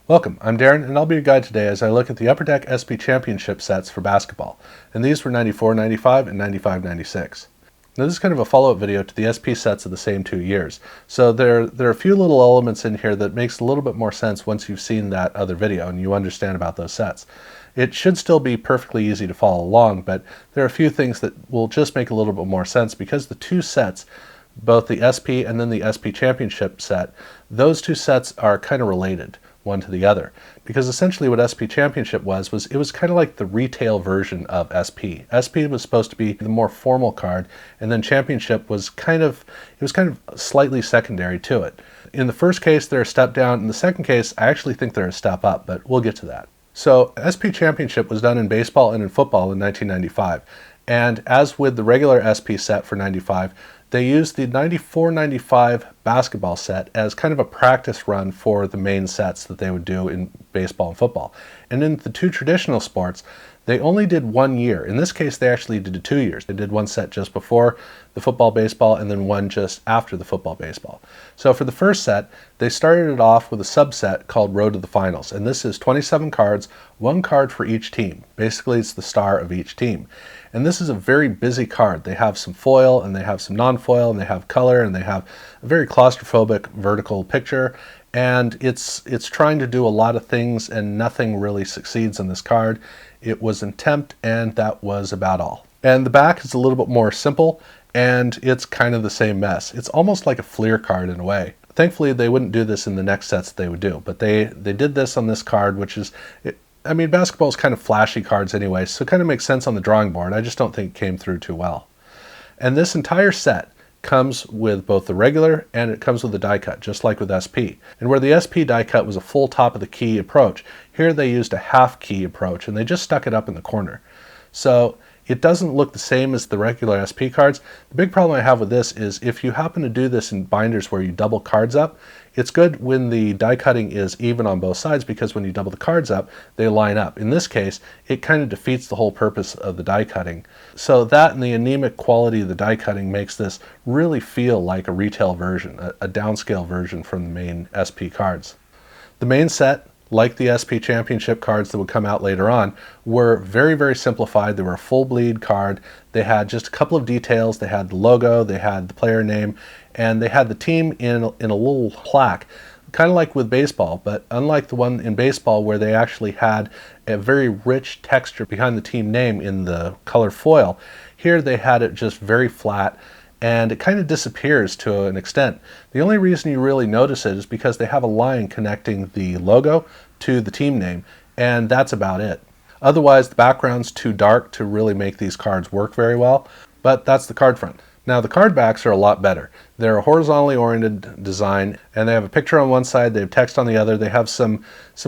Welcome, I'm Darren, and I'll be your guide today as I look at the Upper Deck SP Championship sets for basketball, and these were 94-95 and 95-96. Now this is kind of a follow-up video to the SP sets of the same 2 years, so there are a few little elements in here that makes a little bit more sense once you've seen that other video and you understand about those sets. It should still be perfectly easy to follow along, but there are a few things that will just make a little bit more sense because the two sets, both the SP and then the SP Championship set, those two sets are kind of related one to the other, because essentially what SP Championship was it was kind of like the retail version of SP. SP was supposed to be the more formal card, and then Championship was kind of slightly secondary to it. In the first case they're a step down, in the second case I actually think they're a step up, but we'll get to that. So SP Championship was done in baseball and in football in 1995, and as with the regular SP set for 95, they used the 94-95 basketball set as kind of a practice run for the main sets that they would do in baseball and football. And in the two traditional sports, they only did 1 year. In this case, they actually did 2 years. They did one set just before the football baseball and then one just after the football baseball. So for the first set, they started it off with a subset called Road to the Finals. And this is 27 cards, 1 card for each team. Basically, it's the star of each team. And this is a very busy card. They have some foil and they have some non-foil and they have color and they have a very claustrophobic vertical picture. And it's trying to do a lot of things and nothing really succeeds in this card. It was an attempt and that was about all. And the back is a little bit more simple and it's kind of the same mess. It's almost like a Fleer card in a way. Thankfully they wouldn't do this in the next sets they would do, but they did this on this card, which is, I mean, basketball is kind of flashy cards anyway, so it kind of makes sense on the drawing board. I just don't think it came through too well. And this entire set comes with both the regular and it comes with the die cut, just like with SP. And where the SP die cut was a full top of the key approach, here they used a half key approach and they just stuck it up in the corner. So it doesn't look the same as the regular SP cards. The big problem I have with this is if you happen to do this in binders where you double cards up, it's good when the die cutting is even on both sides, because when you double the cards up, they line up. In this case, it kind of defeats the whole purpose of the die cutting. So that and the anemic quality of the die cutting makes this really feel like a retail version, a downscale version from the main SP cards. The main set, like the SP Championship cards that would come out later on, were very, very simplified. They were a full bleed card. They had just a couple of details. They had the logo, they had the player name, and they had the team in a little plaque, kind of like with baseball, but unlike the one in baseball where they actually had a very rich texture behind the team name in the color foil, here they had it just very flat, and it kind of disappears to an extent. The only reason you really notice it is because they have a line connecting the logo to the team name, and that's about it. Otherwise, the background's too dark to really make these cards work very well, but that's the card front. Now the card backs are a lot better. They're a horizontally oriented design, and they have a picture on one side, they have text on the other, they have some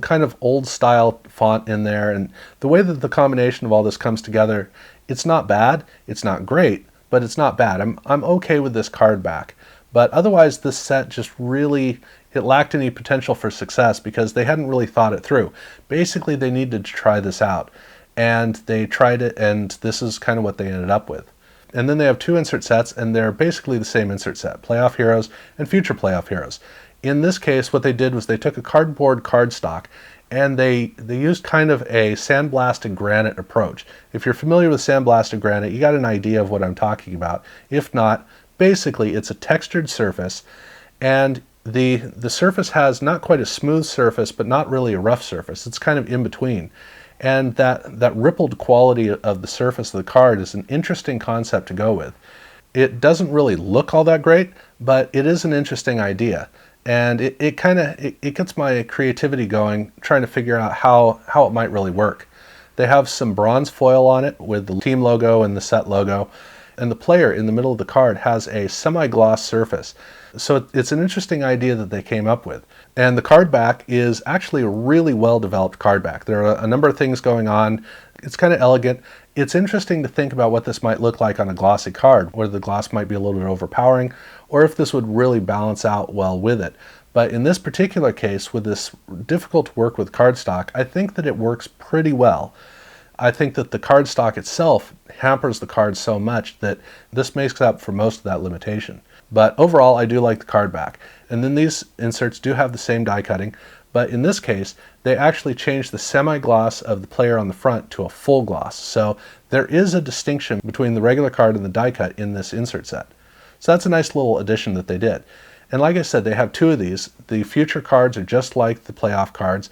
kind of old style font in there, and the way that the combination of all this comes together, it's not bad, it's not great, but it's not bad. I'm okay with this card back. But otherwise this set just really, it lacked any potential for success because they hadn't really thought it through. Basically they needed to try this out, and they tried it, and this is kind of what they ended up with. And then they have 2 insert sets, and they're basically the same insert set, Playoff Heroes and Future Playoff Heroes. In this case, what they did was they took a cardboard cardstock and they used kind of a sandblasted granite approach. If you're familiar with sandblasted granite, you got an idea of what I'm talking about. If not, basically it's a textured surface, and the surface has not quite a smooth surface, but not really a rough surface. It's kind of in between. And that rippled quality of the surface of the card is an interesting concept to go with. It doesn't really look all that great, but it is an interesting idea. And it gets my creativity going, trying to figure out how it might really work. They have some bronze foil on it with the team logo and the set logo, and the player in the middle of the card has a semi-gloss surface. So it's an interesting idea that they came up with. And the card back is actually a really well-developed card back. There are a number of things going on. It's kind of elegant. It's interesting to think about what this might look like on a glossy card, where the gloss might be a little bit overpowering, or if this would really balance out well with it. But in this particular case, with this difficult to work with cardstock, I think that it works pretty well. I think that the cardstock itself hampers the card so much that this makes up for most of that limitation. But overall, I do like the card back. And then these inserts do have the same die cutting, But in this case, they actually changed the semi-gloss of the player on the front to a full gloss. So there is a distinction between the regular card and the die cut in this insert set. So that's a nice little addition that they did. And like I said, they have 2 of these. The future cards are just like the playoff cards.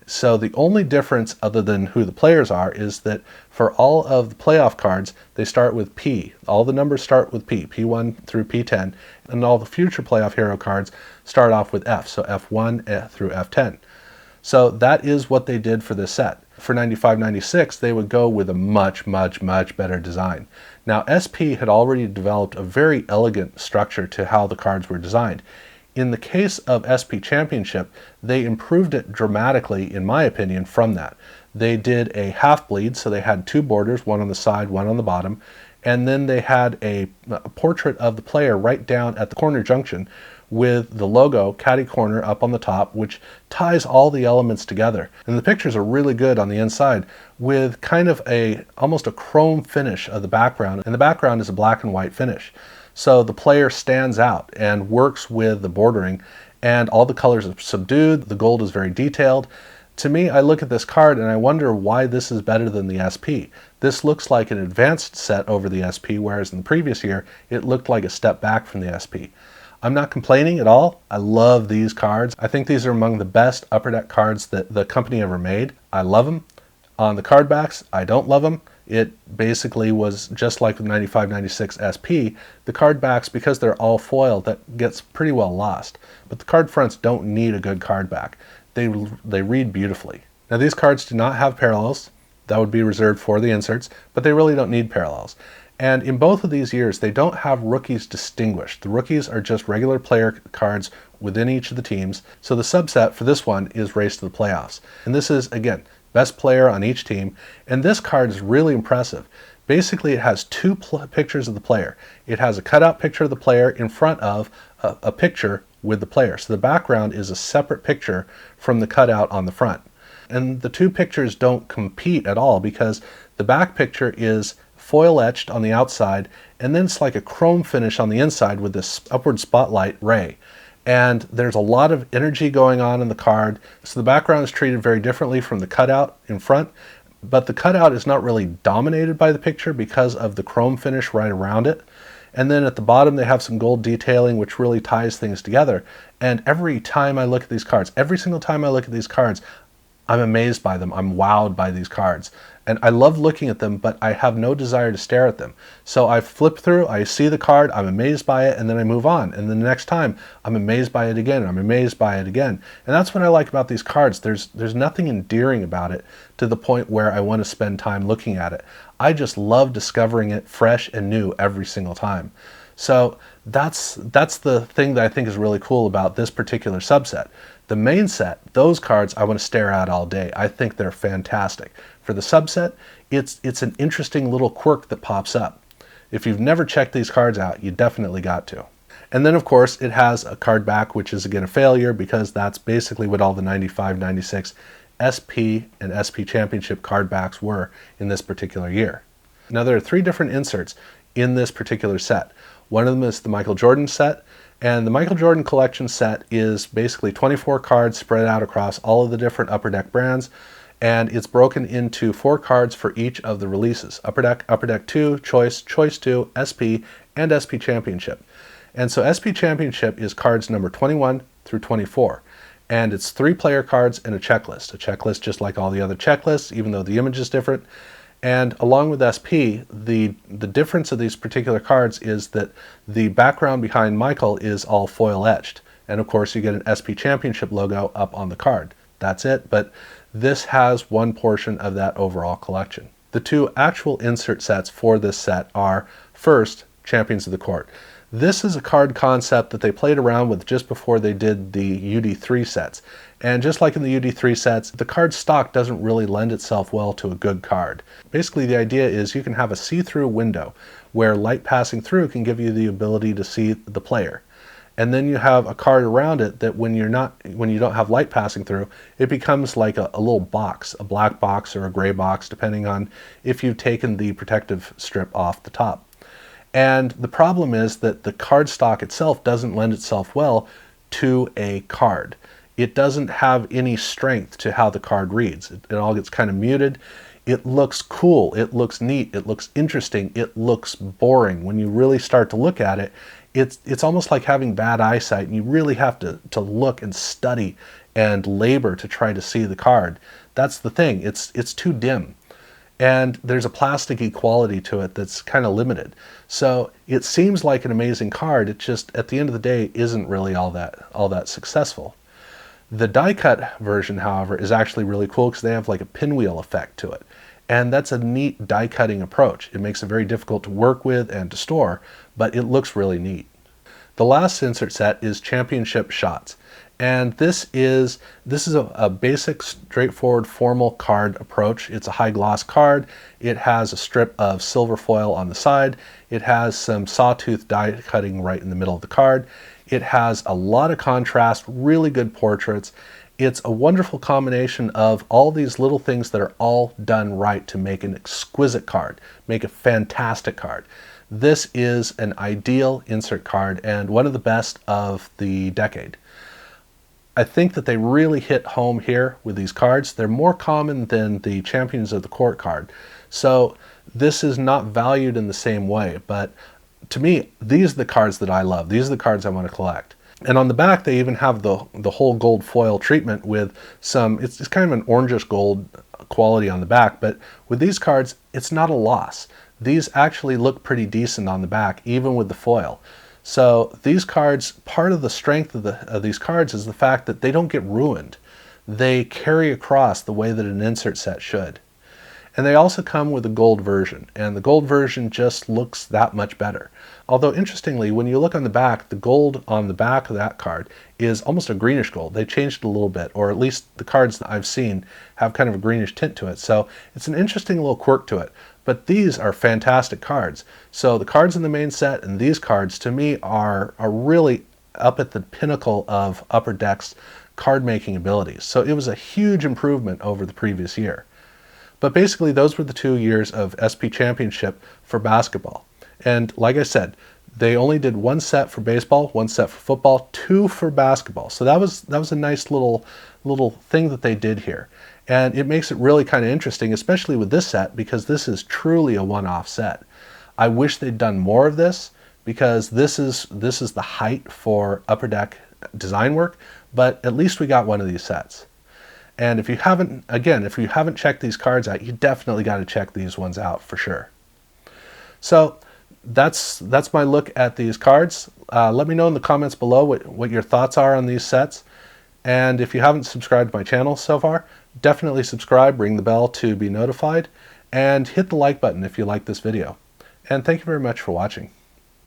So the only difference other than who the players are is that for all of the playoff cards, they start with P. All the numbers start with P, P1 through P10. And all the future playoff hero cards start off with F, so F1 through F10. So that is what they did for this set. For 95-96, they would go with a much, much, much better design. Now, SP had already developed a very elegant structure to how the cards were designed. In the case of SP Championship, they improved it dramatically, in my opinion, from that. They did a half bleed, so they had 2 borders, one on the side, one on the bottom, and then they had a portrait of the player right down at the corner junction with the logo catty corner up on the top, which ties all the elements together. And the pictures are really good on the inside with kind of almost a chrome finish of the background, and the background is a black and white finish. So the player stands out and works with the bordering, and all the colors are subdued, the gold is very detailed. To me, I look at this card and I wonder why this is better than the SP. This looks like an advanced set over the SP, whereas in the previous year, it looked like a step back from the SP. I'm not complaining at all. I love these cards. I think these are among the best Upper Deck cards that the company ever made. I love them. On the card backs, I don't love them. It basically was just like the 95-96 SP. The card backs, because they're all foil, that gets pretty well lost. But the card fronts don't need a good card back. They read beautifully. Now, these cards do not have parallels. That would be reserved for the inserts, but they really don't need parallels. And in both of these years, they don't have rookies distinguished. The rookies are just regular player cards within each of the teams. So the subset for this one is Race to the Playoffs. And this is, again, best player on each team. And this card is really impressive. Basically, it has 2 pictures of the player. It has a cutout picture of the player in front of a picture with the player. So the background is a separate picture from the cutout on the front. And the 2 pictures don't compete at all because the back picture is foil etched on the outside, and then it's like a chrome finish on the inside with this upward spotlight ray. And there's a lot of energy going on in the card. So the background is treated very differently from the cutout in front, but the cutout is not really dominated by the picture because of the chrome finish right around it. And then at the bottom, they have some gold detailing, which really ties things together. And every time I look at these cards, every single time I look at these cards, I'm amazed by them. I'm wowed by these cards. And I love looking at them, but I have no desire to stare at them. So I flip through, I see the card, I'm amazed by it, and then I move on. And then the next time, I'm amazed by it again, I'm amazed by it again. And that's what I like about these cards. There's nothing endearing about it to the point where I want to spend time looking at it. I just love discovering it fresh and new every single time. So that's the thing that I think is really cool about this particular subset. The main set, those cards I want to stare at all day. I think they're fantastic. For the subset, it's an interesting little quirk that pops up. If you've never checked these cards out, you definitely got to. And then, of course, it has a card back, which is, again, a failure because that's basically what all the 95-96 SP and SP Championship card backs were in this particular year. Now, there are 3 different inserts in this particular set. One of them is the Michael Jordan set, and the Michael Jordan collection set is basically 24 cards spread out across all of the different Upper Deck brands, and it's broken into 4 cards for each of the releases: Upper Deck 2, Choice, Choice 2, SP, and SP Championship. And so SP Championship is cards number 21 through 24, and it's 3 player cards and a checklist just like all the other checklists, even though the image is different. And along with SP, the difference of these particular cards is that the background behind Michael is all foil etched. And of course you get an SP Championship logo up on the card. That's it, but this has one portion of that overall collection. The 2 actual insert sets for this set are, first, Champions of the Court. This is a card concept that they played around with just before they did the UD3 sets. And just like in the UD3 sets, the card stock doesn't really lend itself well to a good card. Basically, the idea is you can have a see-through window where light passing through can give you the ability to see the player. And then you have a card around it that when you don't have light passing through, it becomes like a little box, a black box or a gray box, depending on if you've taken the protective strip off the top. And the problem is that the card stock itself doesn't lend itself well to a card. it doesn't have any strength to how the card reads. It all gets kind of muted. It looks cool, it looks neat, it looks interesting, it looks boring. When you really start to look at it, it's almost like having bad eyesight, and you really have to look and study and labor to try to see the card. That's the thing, it's too dim. And there's a plasticky quality to it that's kind of limited. So it seems like an amazing card, it just, at the end of the day, isn't really all that successful. The die cut version, however, is actually really cool because they have like a pinwheel effect to it. And that's a neat die cutting approach. It makes it very difficult to work with and to store, but it looks really neat. The last insert set is Championship Shots. And this is a basic, straightforward, formal card approach. It's a high gloss card. It has a strip of silver foil on the side. It has some sawtooth die cutting right in the middle of the card. It has a lot of contrast, really good portraits. It's a wonderful combination of all these little things that are all done right to make an exquisite card, make a fantastic card. This is an ideal insert card and one of the best of the decade. I think that they really hit home here with these cards. They're more common than the Champions of the Court card. So this is not valued in the same way, but to me, these are the cards that I love. These are the cards I want to collect. And on the back, they even have the whole gold foil treatment with some, it's kind of an orangish gold quality on the back, but with these cards, it's not a loss. These actually look pretty decent on the back, even with the foil. So these cards, part of the strength of these cards is the fact that they don't get ruined. They carry across the way that an insert set should. And they also come with a gold version, and the gold version just looks that much better. Although interestingly, when you look on the back, the gold on the back of that card is almost a greenish gold. They changed it a little bit, or at least the cards that I've seen have kind of a greenish tint to it. So it's an interesting little quirk to it. But these are fantastic cards. So the cards in the main set and these cards, to me, are really up at the pinnacle of Upper Deck's card making abilities. So it was a huge improvement over the previous year. But basically, those were the 2 years of SP Championship for basketball. And like I said, they only did one set for baseball, one set for football, two for basketball. So that was a nice little thing that they did here. And it makes it really kind of interesting, especially with this set, because this is truly a one-off set. I wish they'd done more of this, because this is the height for Upper Deck design work, but at least we got one of these sets. And if you haven't checked these cards out, you definitely got to check these ones out for sure. So that's my look at these cards. Let me know in the comments below what your thoughts are on these sets. And if you haven't subscribed to my channel so far, definitely subscribe, ring the bell to be notified, and hit the like button if you like this video. And thank you very much for watching.